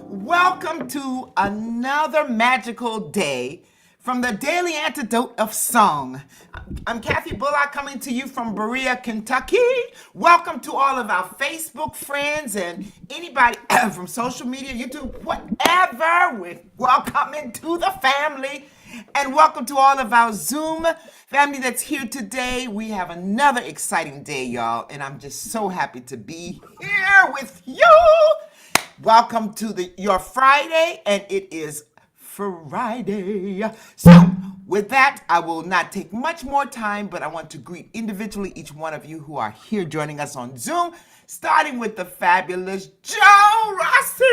Welcome to another magical day from the Daily Antidote of Song. I'm Kathy Bullock coming to you from Berea, Kentucky. Welcome to all of our Facebook friends and anybody from social media, YouTube, whatever. We're welcome to the family. And welcome to all of our Zoom family that's here today. We have another exciting day, y'all, and I'm just so happy to be here with you. Welcome to your Friday, and it is Friday. So, with that, I will not take much more time, but I want to greet individually each one of you who are here joining us on Zoom, starting with the fabulous Joe Rossi.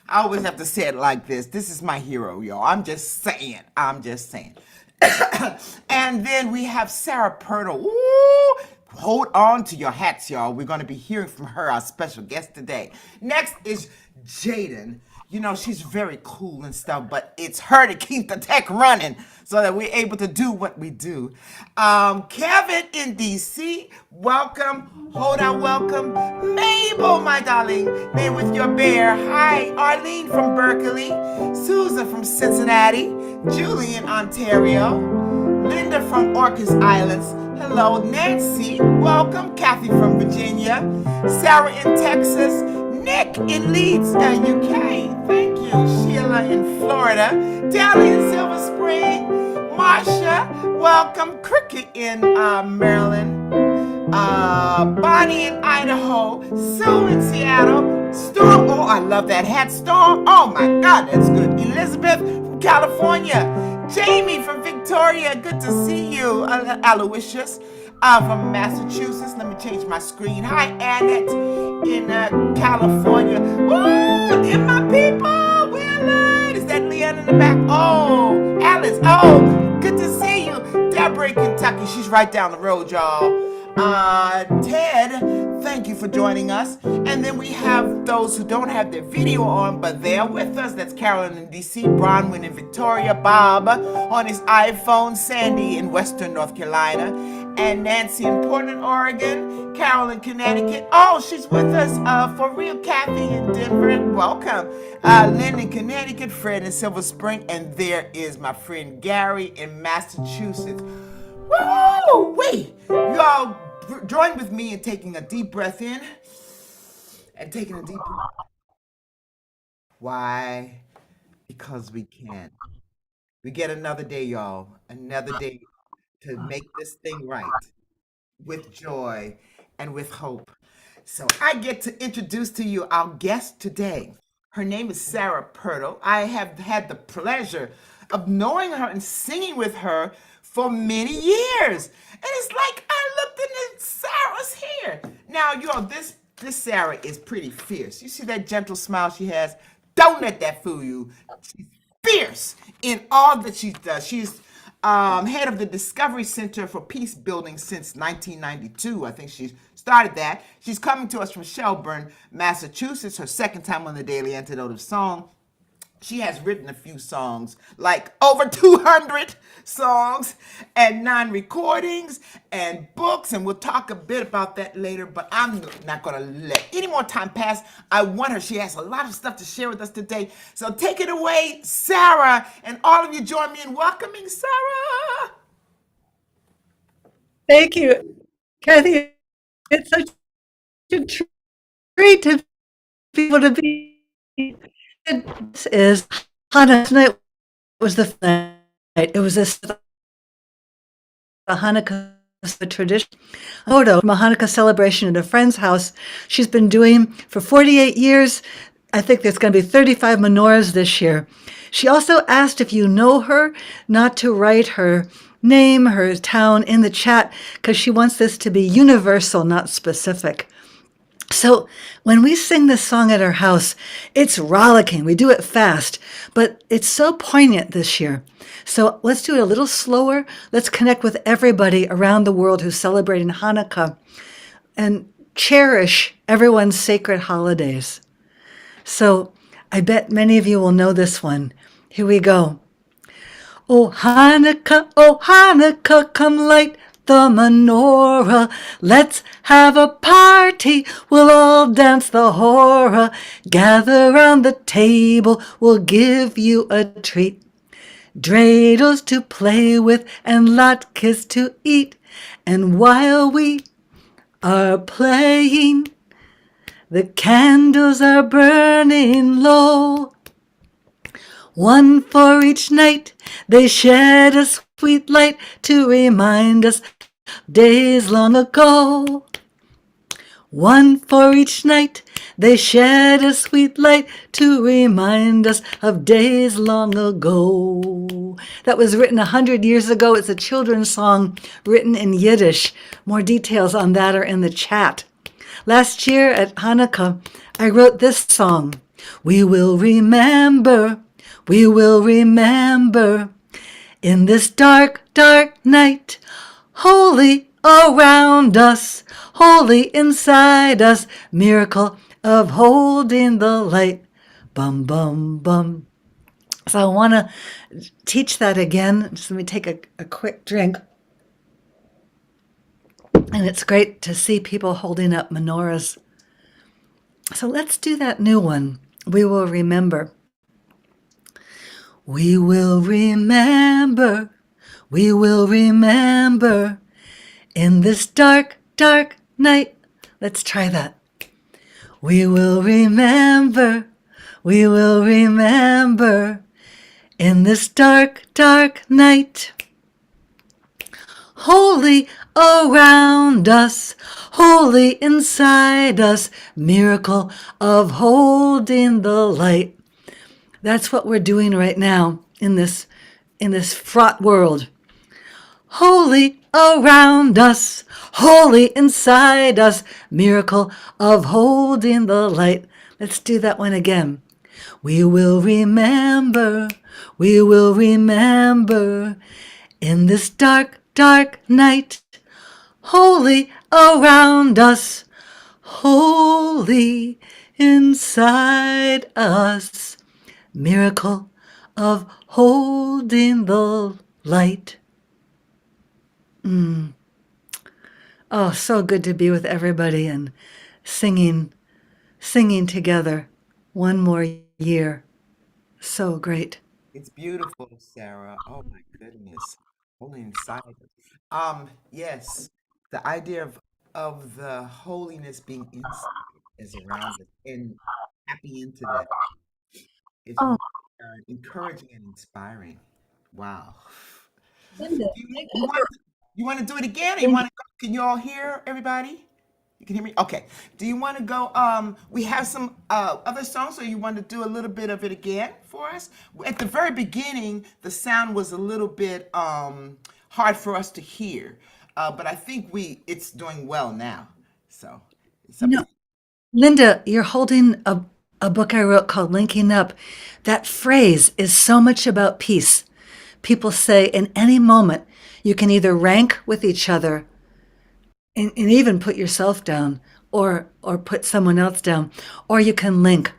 I always have to say it like this. This is my hero, y'all. I'm just saying. And then we have Sarah Pirtle. Ooh, hold on to your hats, y'all. We're going to be hearing from her, our special guest today. Next is Jaden. You know, she's very cool and stuff, but it's her to keep the tech running so that we're able to do what we do. Kevin in DC, welcome. Hold on, welcome. Mabel, my darling, May with your bear. Hi, Arlene from Berkeley. Susan from Cincinnati. Julie in Ontario. Linda from Orcas Islands. Hello, Nancy. Welcome. Kathy from Virginia. Sarah in Texas. Nick in Leeds, UK. Thank you. Sheila in Florida. Dally in Silver Spring. Marsha, welcome. Cricket in Maryland. Bonnie in Idaho. Sue in Seattle. Storm, oh, I love that hat. Storm, oh my God, that's good. Elizabeth from California. Jamie from Victoria, good to see you. Aloysius from Massachusetts. Let me change my screen. Hi, Annette in California. Woo! In my people, Willard. Is that Leon in the back? Oh, Alice. Oh, good to see you. Deborah in Kentucky. She's right down the road, y'all. Ted, thank you for joining us. And then we have those who don't have their video on, but they're with us. That's Carolyn in DC, Bronwyn in Victoria, Bob on his iPhone, Sandy in Western North Carolina, and Nancy in Portland, Oregon, Carol in Connecticut. Oh, she's with us for real, Kathy in Denver. Welcome. Lynn in Connecticut, Fred in Silver Spring, and there is my friend Gary in Massachusetts. Woo! Wait, y'all join with me in taking a deep breath in and taking a deep breath. Why? Because we can. We get another day, y'all. Another day to make this thing right with joy and with hope. So I get to introduce to you our guest today. Her name is Sarah Pirtle. I have had the pleasure of knowing her and singing with her for many years. And it's like I looked and Sarah's here. Now, y'all, this Sarah is pretty fierce. You see that gentle smile she has? Don't let that fool you. She's fierce in all that she does. She's head of the Discovery Center for Peace Building since 1992. I think she started that. She's coming to us from Shelburne, Massachusetts, her second time on the Daily Antidote of Song. She has written a few songs, like over 200 songs and 9 recordings and books, and we'll talk a bit about that later, but I'm not going to let any more time pass. I want her. She has a lot of stuff to share with us today. So take it away, Sarah, and all of you join me in welcoming Sarah. Thank you, Kathy. It's such a treat to be able to be. This is Hanukkah. Tonight was the night. It was a Hanukkah tradition. Photo from a Hanukkah celebration at a friend's house. She's been doing for 48 years. I think there's going to be 35 menorahs this year. She also asked if you know her, not to write her name, her town in the chat, because she wants this to be universal, not specific. So when we sing this song at our house, it's rollicking. We do it fast, but it's so poignant this year. So let's do it a little slower. Let's connect with everybody around the world who's celebrating Hanukkah and cherish everyone's sacred holidays. So I bet many of you will know this one. Here we go. Oh Hanukkah, come light the menorah. Let's have a party, we'll all dance the hora. Gather round the table, we'll give you a treat. Dreidels to play with and latkes to eat. And while we are playing, the candles are burning low. One for each night, they shed a sweet light to remind us days long ago. One for each night, they shed a sweet light to remind us of days long ago. That was written 100 years ago. It's a children's song written in Yiddish. More details on that are in the chat. Last year at Hanukkah, I wrote this song. We will remember, in this dark, dark night, holy around us, holy inside us, miracle of holding the light. Bum, bum, bum. So I want to teach that again. Just let me take a quick drink. And it's great to see people holding up menorahs. So let's do that new one. We will remember. We will remember. We will remember. In this dark, dark night. Let's try that. We will remember. We will remember. In this dark, dark night. Holy around us, holy inside us, miracle of holding the light. That's what we're doing right now in this fraught world. Holy around us, holy inside us, miracle of holding the light. Let's do that one again. We will remember, in this dark, dark night, holy around us, holy inside us, miracle of holding the light. Oh, so good to be with everybody and singing together one more year. So great. It's beautiful, Sarah. Oh my goodness. Holy inside us. Yes. The idea of the holiness being inside is around us and tapping into that. It's Oh, encouraging and inspiring. Wow. Linda, You want to do it again? Or you want to go? Can you all hear everybody? You can hear me? Okay. Do you want to go? We have some other songs, or you want to do a little bit of it again for us? At the very beginning, the sound was a little bit hard for us to hear, but I think it's doing well now. So it's you up know, to Linda, you're holding a book I wrote called Linking Up. That phrase is so much about peace. People say in any moment, you can either rank with each other and even put yourself down or put someone else down, or you can link.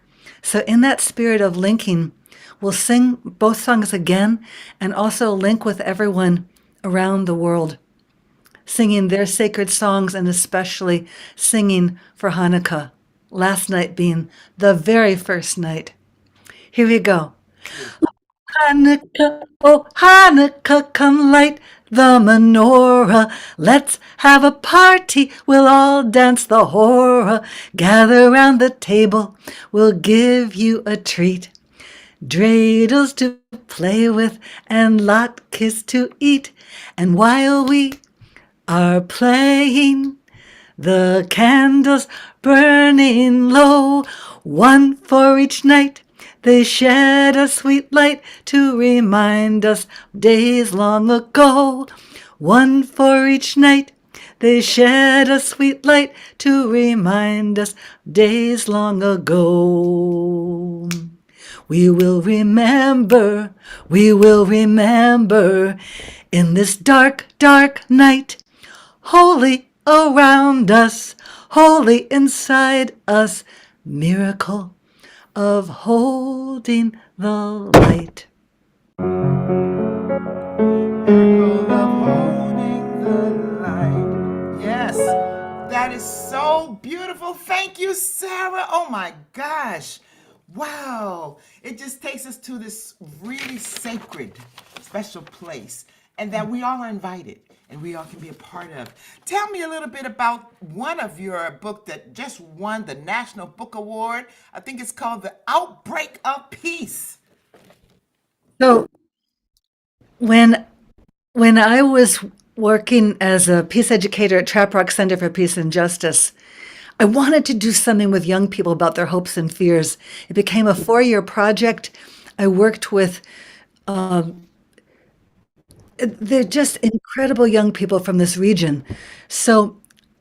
So in that spirit of linking, we'll sing both songs again and also link with everyone around the world, singing their sacred songs and especially singing for Hanukkah, last night being the very first night. Here we go. Hanukkah, oh Hanukkah, come light the menorah. Let's have a party, we'll all dance the hora. Gather round the table, we'll give you a treat. Dreidels to play with and latkes to eat. And while we are playing, the candles burning low, one for each night. They shed a sweet light to remind us days long ago. One for each night. They shed a sweet light to remind us days long ago. We will remember, in this dark, dark night, holy around us, holy inside us, miracle of holding the light. miracle of holding the so beautiful. Thank you, Sarah. Oh my gosh. Wow. It just takes us to this really sacred, special place, and that we all are invited and we all can be a part of. Tell me a little bit about one of your book that just won the National Book Award. I think it's called The Outbreak of Peace. So when when I was working as a peace educator at Trap Rock Center for Peace and Justice, I wanted to do something with young people about their hopes and fears. It became a 4-year project. I worked with they're just incredible young people from this region. So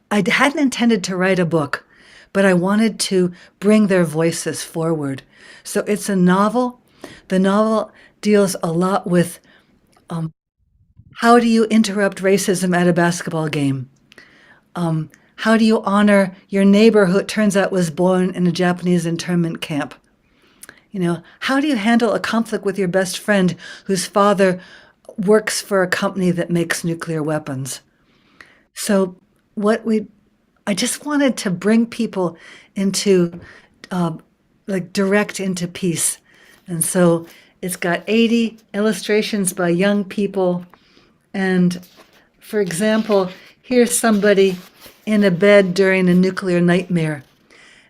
I hadn't intended to write a book, but I wanted to bring their voices forward. So it's a novel. The novel deals a lot with how do you interrupt racism at a basketball game? How do you honor your neighbor who it turns out was born in a Japanese internment camp? How do you handle a conflict with your best friend whose father works for a company that makes nuclear weapons? So I just wanted to bring people into, direct into peace. And so it's got 80 illustrations by young people. And for example, here's somebody in a bed during a nuclear nightmare.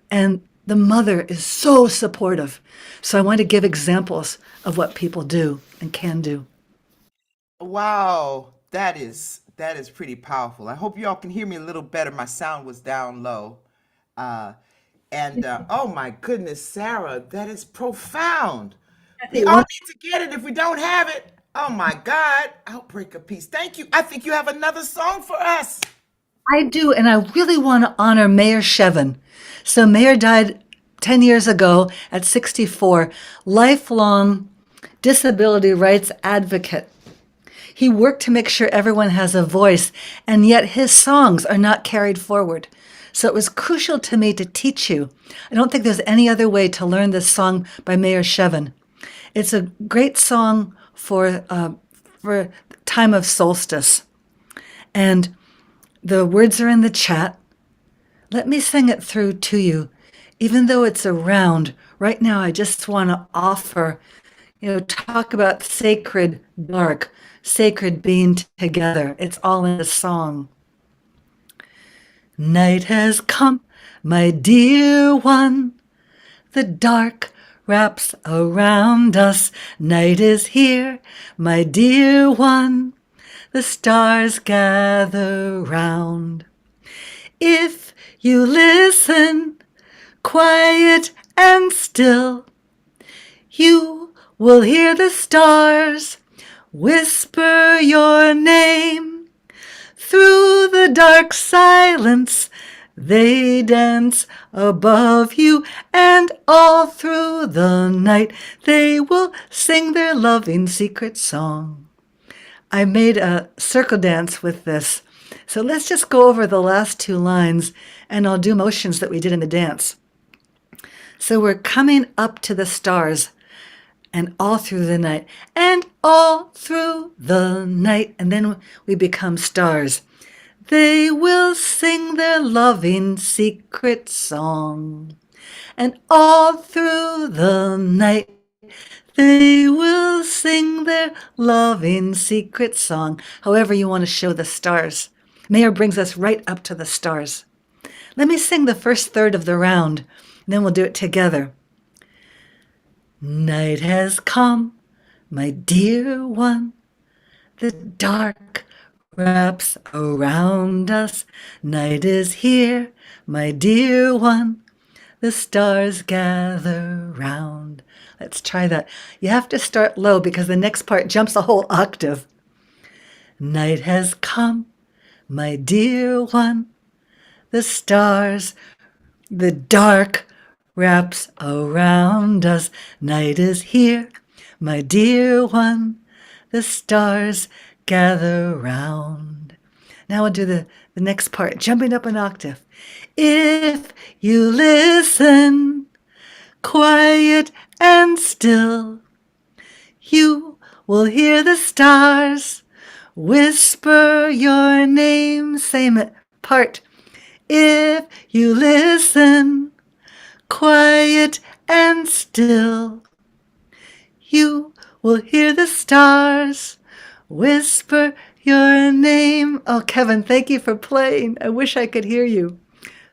And the mother is so supportive. So I want to give examples of what people do and can do. Wow, that is pretty powerful. I hope y'all can hear me a little better. My sound was down low. Uh, and oh my goodness, Sarah, that is profound. We all need to get it if we don't have it. Oh my God, Outbreak of Peace. Thank you. I think you have another song for us. I do, and I really want to honor Mayor Shevin. So Mayor died 10 years ago at 64, lifelong disability rights advocate. He worked to make sure everyone has a voice, and yet his songs are not carried forward. So it was crucial to me to teach you. I don't think there's any other way to learn this song by Mayor Shevin. It's a great song for time of solstice. And the words are in the chat. Let me sing it through to you. Even though it's around, right now I just want to offer, talk about sacred dark, sacred being together. It's all in the song. Night has come, my dear one. The dark wraps around us. Night is here, my dear one. The stars gather round. If you listen, quiet and still, you will hear the stars whisper your name. Through the dark silence, they dance above you, and all through the night they will sing their loving secret song. I made a circle dance with this. So let's just go over the last 2 lines, and I'll do motions that we did in the dance. So we're coming up to the stars, and all through the night, and all through the night, and then we become stars. They will sing their loving secret song, and all through the night they will sing their loving secret song. However you want to show the stars. Mayor brings us right up to the stars. Let me sing the first third of the round, and then we'll do it together. Night has come, my dear one. The dark wraps around us. Night is here, my dear one. The stars gather round. Let's try that. You have to start low because the next part jumps a whole octave. Night has come, my dear one. The dark wraps around us. Night is here, my dear one. The stars gather round. Now we'll do the next part, jumping up an octave. If you listen, quiet and still, you will hear the stars whisper your name. Same part. If you listen, quiet and still, you will hear the stars whisper your name. Oh, Kevin, thank you for playing. I wish I could hear you.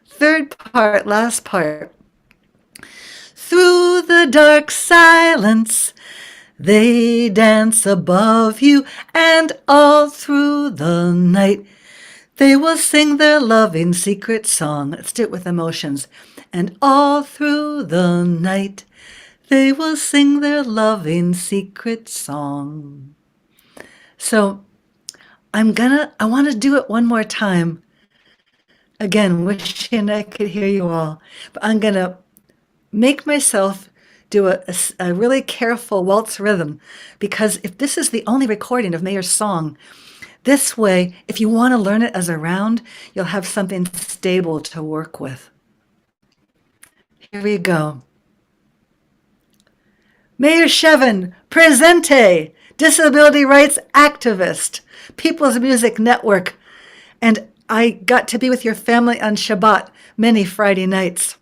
Third part, last part. Through the dark silence, they dance above you, and all through the night, they will sing their loving secret song. Let's do it with emotions. And all through the night, they will sing their loving secret song. So I want to do it one more time. Again, wishing I could hear you all. But I'm going to make myself do a really careful waltz rhythm, because if this is the only recording of Mayer's song, this way, if you want to learn it as a round, you'll have something stable to work with. Here we go. Mayor Shevin, presente, disability rights activist, People's Music Network, and I got to be with your family on Shabbat many Friday nights.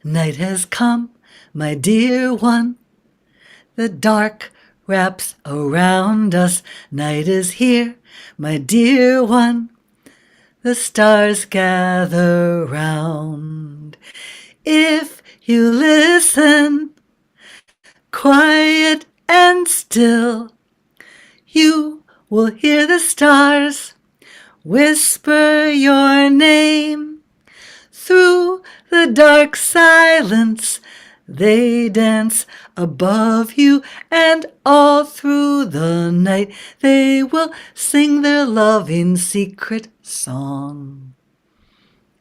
Night has come, my dear one. The dark wraps around us. Night is here, my dear one. The stars gather round. If you listen, quiet and still, you will hear the stars whisper your name. Through the dark silence, they dance above you, and all through the night, they will sing their loving secret song.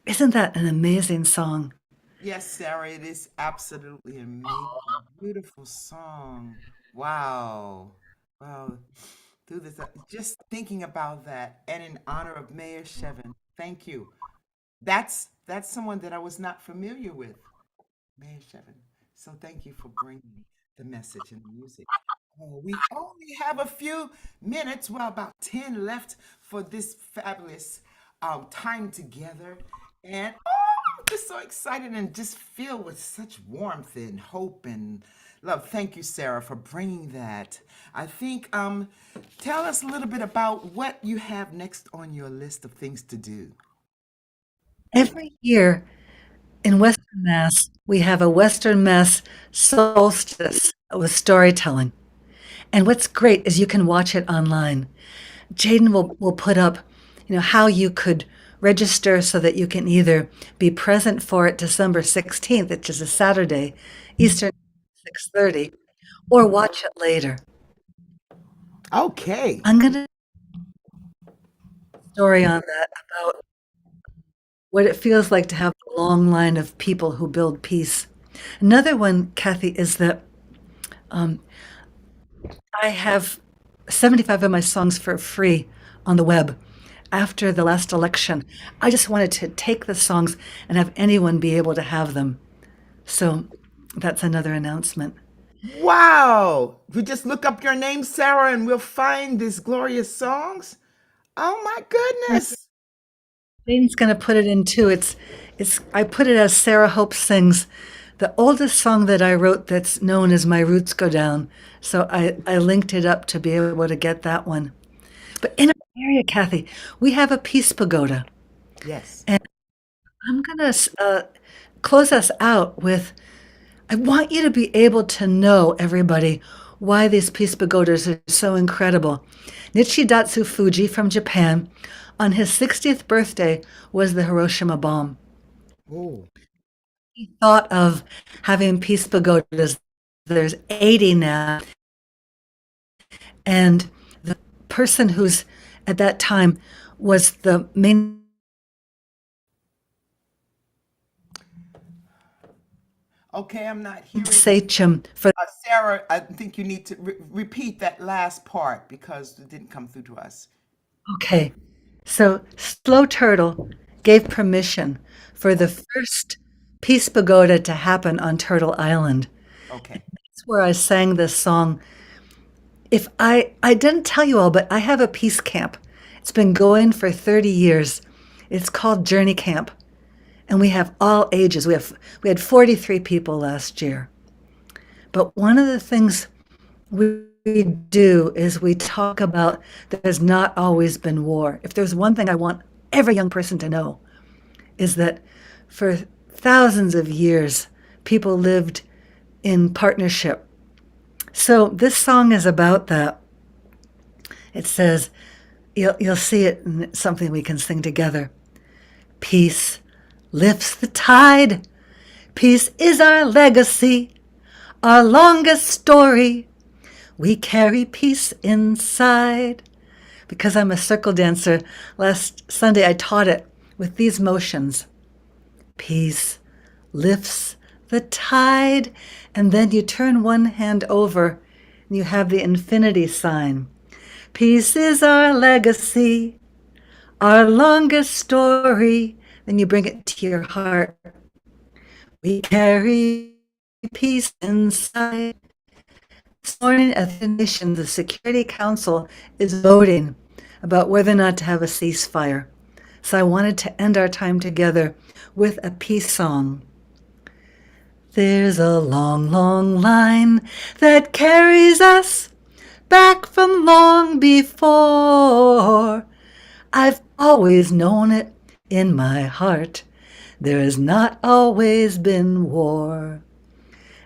Isn't that an amazing song? Yes, Sarah, it is absolutely amazing. Beautiful song. Wow. Wow. Through this, just thinking about that, and in honor of Mayor Shevin, thank you. That's someone that I was not familiar with, Mayor Shevin. So thank you for bringing the message and the music. Oh, we only have a few minutes, well, about 10 left for this fabulous time together. And I'm just so excited and just filled with such warmth and hope and love. Thank you, Sarah, for bringing that. I think, tell us a little bit about what you have next on your list of things to do. Every year in Western Mass, we have a Western Mass solstice with storytelling. And what's great is you can watch it online. Jaden will put up, how you could register so that you can either be present for it December 16th, which is a Saturday, Eastern 6:30, or watch it later. Okay. I'm going to story on that about what it feels like to have a long line of people who build peace. Another one, Kathy, is that um, I have 75 of my songs for free on the web. After the last election, I just wanted to take the songs and have anyone be able to have them. So that's another announcement. Wow. We just look up your name, Sarah, and we'll find these glorious songs. Oh my goodness. Jaden's going to put it in too. I put it as Sarah Hope Sings, the oldest song that I wrote that's known as My Roots Go Down. So I linked it up to be able to get that one. But in our area, Kathy, we have a peace pagoda. Yes. And I'm going to close us out with, I want you to be able to know, everybody, why these peace pagodas are so incredible. Nichidatsu Fuji from Japan, on his 60th birthday, was the Hiroshima bomb. Oh. He thought of having peace pagodas. There's 80 now. And the person who's at that time was the main Okay, I'm not hearing. sachem for. Sarah, I think you need to repeat that last part because it didn't come through to us. Okay, so Slow Turtle gave permission for the first peace pagoda to happen on Turtle Island. Okay. That's where I sang this song. If I didn't tell you all, but I have a peace camp. It's been going for 30 years. It's called Journey Camp, and we have all ages. We had 43 people last year. But one of the things we do is we talk about that there's not always been war. If there's one thing I want every young person to know, is that for thousands of years, people lived in partnership. So this song is about that. It says, you'll see it in something we can sing together. Peace lifts the tide. Peace is our legacy, our longest story. We carry peace inside. Because I'm a circle dancer, last Sunday I taught it with these motions. Peace lifts the tide, and then you turn one hand over and you have the infinity sign. Peace is our legacy, our longest story. Then you bring it to your heart. We carry peace inside. This morning at the Nations, the Security Council is voting about whether or not to have a ceasefire. So I wanted to end our time together with a peace song. There's a long, long line that carries us back from long before. I've always known it in my heart. There has not always been war.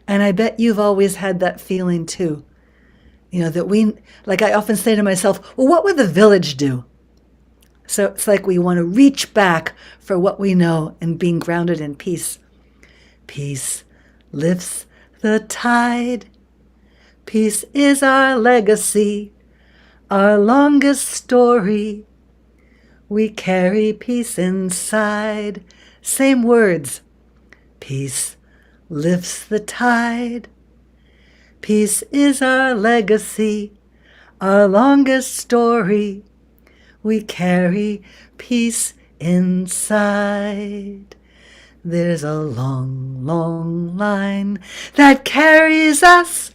And I bet you've always had that feeling too. You know, that like I often say to myself, well, what would the village do? So it's like we want to reach back for what we know and being grounded in peace. Peace lifts the tide. Peace is our legacy, our longest story. We carry peace inside. Same words. Peace lifts the tide. Peace is our legacy, our longest story. We carry peace inside. There's a long, long line that carries us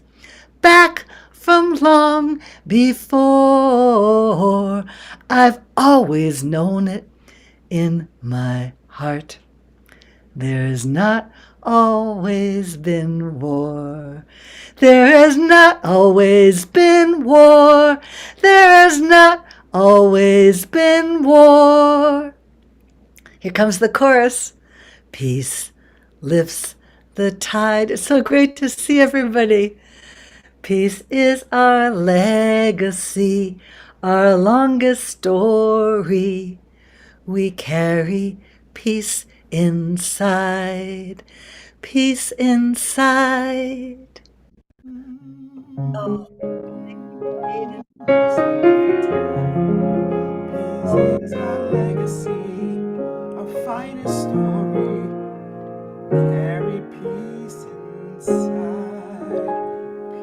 back from long before. I've always known it in my heart. There's not always been war. There has not always been war. There has not always been war. Here comes the chorus. Peace lifts the tide. It's so great to see everybody. Peace is our legacy, our longest story. We carry peace inside. Peace inside. Oh, Peace is our legacy, our finest story. Carry peace inside.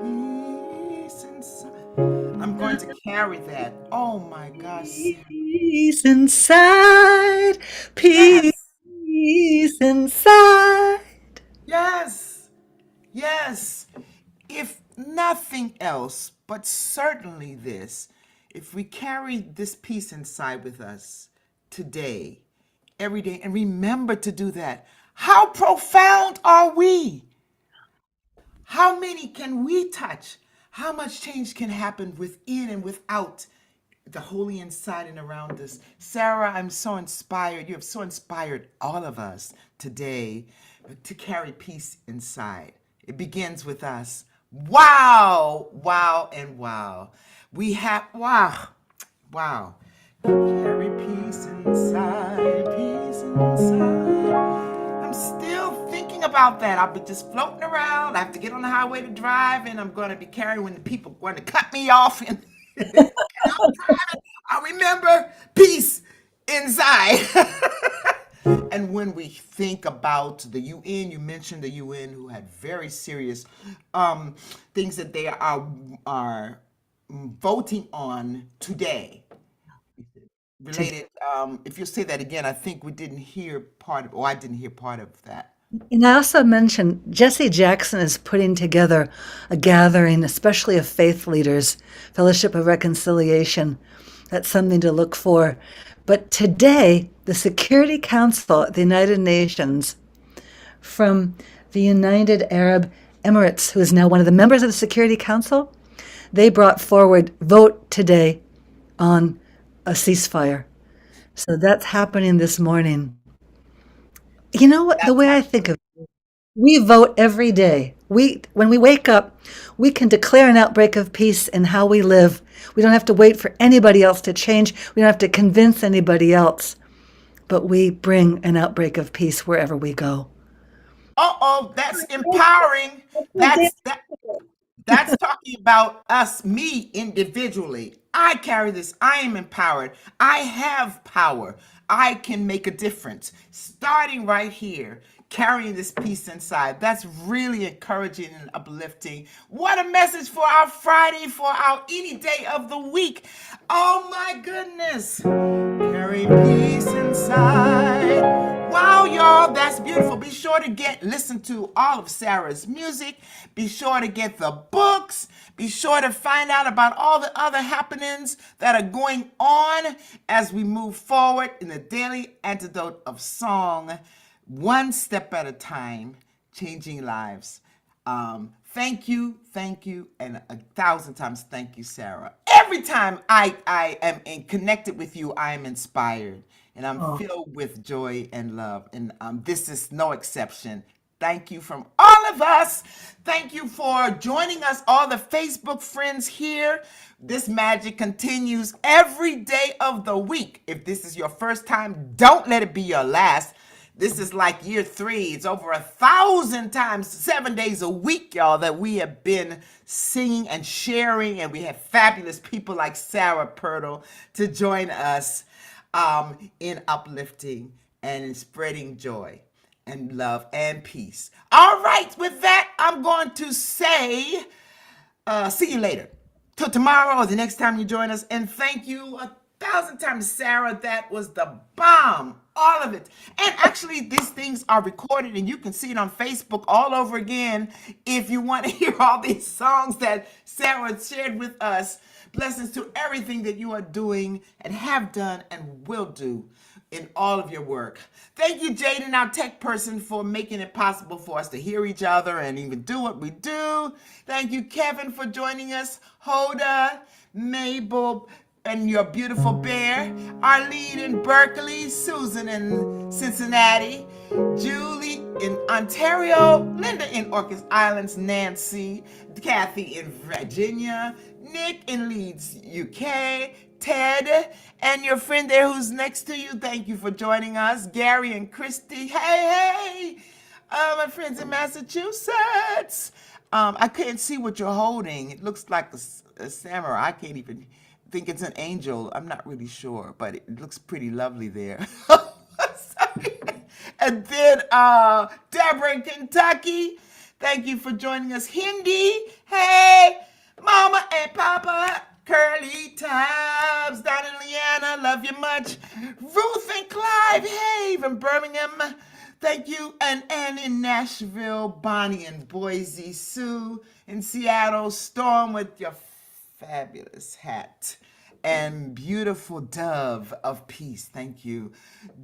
Peace inside. I'm going to carry that. Oh my gosh. peace inside. Yes. Peace inside. Yes. Yes. If nothing else, but certainly this, if we carry this peace inside with us today, every day, and remember to do that, how profound are we? How many can we touch? How much change can happen within and without the holy inside and around us? Sarah, I'm so inspired. You have so inspired all of us today to carry peace inside. It begins with us. Wow, wow, and wow. We have, wow, wow. Carry peace inside, peace inside. I'm still thinking about that. I'll be just floating around. I have to get on the highway to drive, and I'm going to be carrying when the people are going to cut me off. And, and I'm driving. I'll remember peace inside. And when we think about the UN, you mentioned the UN, who had very serious things that they are voting on today. Related, if you say that again, I think we didn't hear part of, or I didn't hear part of that. And I also mentioned Jesse Jackson is putting together a gathering, especially of faith leaders, Fellowship of Reconciliation. That's something to look for. But today, the Security Council at the United Nations from the United Arab Emirates, who is now one of the members of the Security Council, they brought forward vote today on a ceasefire. So that's happening this morning. You know what? The That's way I think of it, we vote every day. When we wake up, we can declare an outbreak of peace in how we live. We don't have to wait for anybody else to change. We don't have to convince anybody else. But we bring an outbreak of peace wherever we go. uh-oh, that's empowering. That's talking about us, me individually. I carry this. I am empowered. I have power. I can make a difference. Starting right here, carrying this peace inside. That's really encouraging and uplifting. What a message for our Friday, for our any day of the week. Oh my goodness. Carrying peace inside. Wow, y'all, that's beautiful. Be sure to listen to all of Sarah's music. Be sure to get the books. Be sure to find out about all the other happenings that are going on as we move forward in the daily antidote of song, one step at a time, changing lives. Thank you, and 1,000 times thank you, Sarah. Every time I am connected with you, I am inspired. And I'm filled with joy and love. And this is no exception. Thank you from all of us. Thank you for joining us, all the Facebook friends here. This magic continues every day of the week. If this is your first time, don't let it be your last. This is like year 3. It's over 1,000 times, 7 days a week, y'all, that we have been singing and sharing. And we have fabulous people like Sarah Pirtle to join us in uplifting and in spreading joy and love and peace. All right, with that, I'm going to say, see you later. Till tomorrow or the next time you join us. And thank you 1,000 times, Sarah. That was the bomb. All of it. And actually, these things are recorded and you can see it on Facebook all over again if you want to hear all these songs that Sarah shared with us. Blessings to everything that you are doing and have done and will do in all of your work. Thank you, Jaden, our tech person, for making it possible for us to hear each other and even do what we do. Thank you, Kevin, for joining us. Hoda, Mabel, and your beautiful bear. Arlene in Berkeley, Susan in Cincinnati, Julie in Ontario, Linda in Orcas Islands, Nancy, Kathy in Virginia, Nick in Leeds, UK, Ted, and your friend there who's next to you. Thank you for joining us. Gary and Christy. Hey, my friends in Massachusetts. I can't see what you're holding. It looks like a samurai. I can't even think it's an angel. I'm not really sure, but it looks pretty lovely there. Sorry. And then Deborah in Kentucky. Thank you for joining us. Hindi. Hey, Mama and Papa. Curly Tabs. Don and Leanna. Love you much. Ruth and Clive. Hey, from Birmingham. Thank you. And Ann in Nashville. Bonnie in Boise. Sue in Seattle. Storm with your fabulous hat and beautiful dove of peace. Thank you.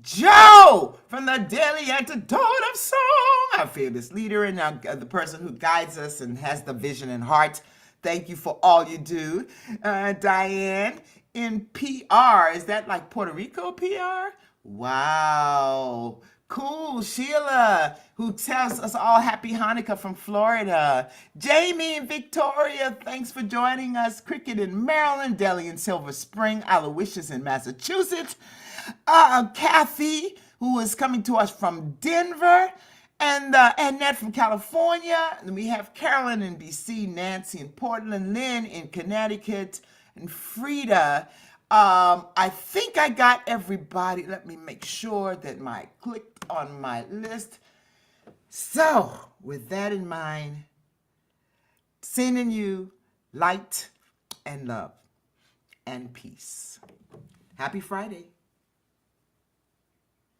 Joe from the Daily Antidote of Song, our fearless leader and the person who guides us and has the vision and heart. Thank you for all you do. Diane in PR. Is that like Puerto Rico PR? Wow. Cool. Sheila, who tells us all happy Hanukkah from Florida. Jamie and Victoria, thanks for joining us. Cricket in Maryland. Deli in Silver Spring. Aloysius in Massachusetts. Kathy, who is coming to us from Denver. And Annette from California. And we have Carolyn in DC, Nancy in Portland, Lynn in Connecticut, and Frida. I think I got everybody. Let me make sure that I clicked on my list. So, with that in mind, sending you light and love and peace. Happy Friday.